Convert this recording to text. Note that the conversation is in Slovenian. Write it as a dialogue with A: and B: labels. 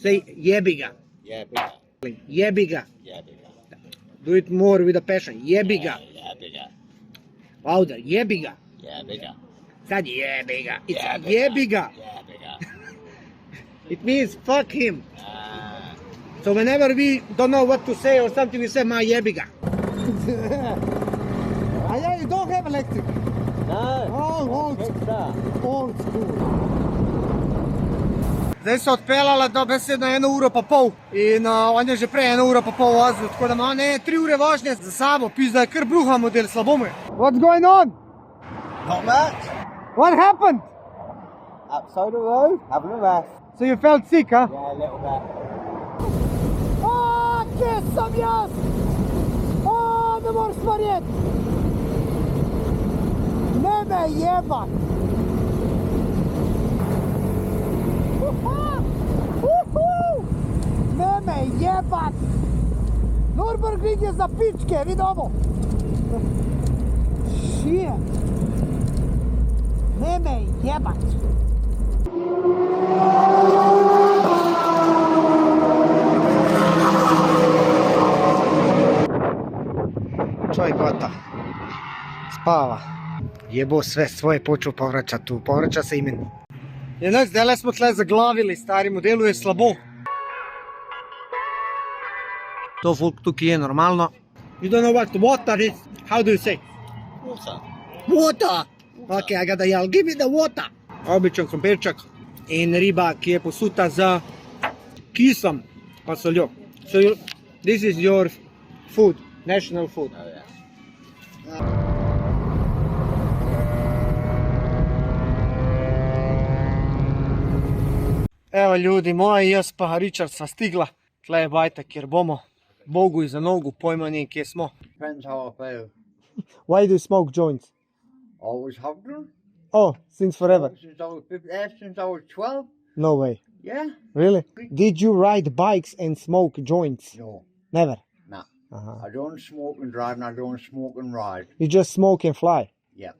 A: Say jebiga.
B: Jebiga.
A: Jebiga.
B: Jebiga.
A: Do it more with a passion. Jebiga.
B: Jebiga.
A: Louder. Jebiga.
B: Jebiga.
A: Sad jebiga. It's
B: Jebiga.
A: jebiga.
B: Jebiga.
A: It means fuck him.
B: Ah.
A: So whenever we don't know what to say or something, we say ma jebiga. Yeah, you don't have electric.
B: No.
A: Old
B: Extra.
A: school. Zdaj so odpeljala dobesedno 1 uro pa pol in on je že prej 1 uro pa pol vozil, tako da ima 3 ure vožnje za sabo, pizda je kar bruha model, slabo mu je. What's going on?
B: Not much.
A: What happened?
B: Outside the road, having a rest.
A: So you felt sick, huh?
B: Yeah, a little bit.
A: Kje sam jaz? Ne moreš verjeti. Ne me jebat. Ne me jebat. Nürburgring je za pičke, vidi ovo. Shit. Ne me jebat. Čovjek gota. Spava. Jebo sve svoje počeo povraćati tu. Povraća se imen. Jednak, zdaj smo tle zaglavili, stari modelu je slabo. To folk tukaj je normalno. You don't know what water is? How do you say?
B: Water.
A: Water! Okay, I gotta yell, give me the water! Običan krompirčak in riba, ki je posuta z kisom pa soljo. So this is your food, national food.
B: Oh, yeah.
A: Evo ljudi moji, jaz pa Richard sva stigla. Tle je bajta, kjer bomo. Bogu iza nogu, pojma nije kje smo.
B: Depends how I feel.
A: Why do you smoke joints?
B: Always have done.
A: Oh, since forever?
B: Since I was 12.
A: No way.
B: Yeah.
A: Really? Did you ride bikes and smoke joints?
B: No.
A: Never?
B: No.
A: Uh-huh.
B: I don't smoke and drive and I don't smoke and ride.
A: You just smoke and fly?
B: Yeah.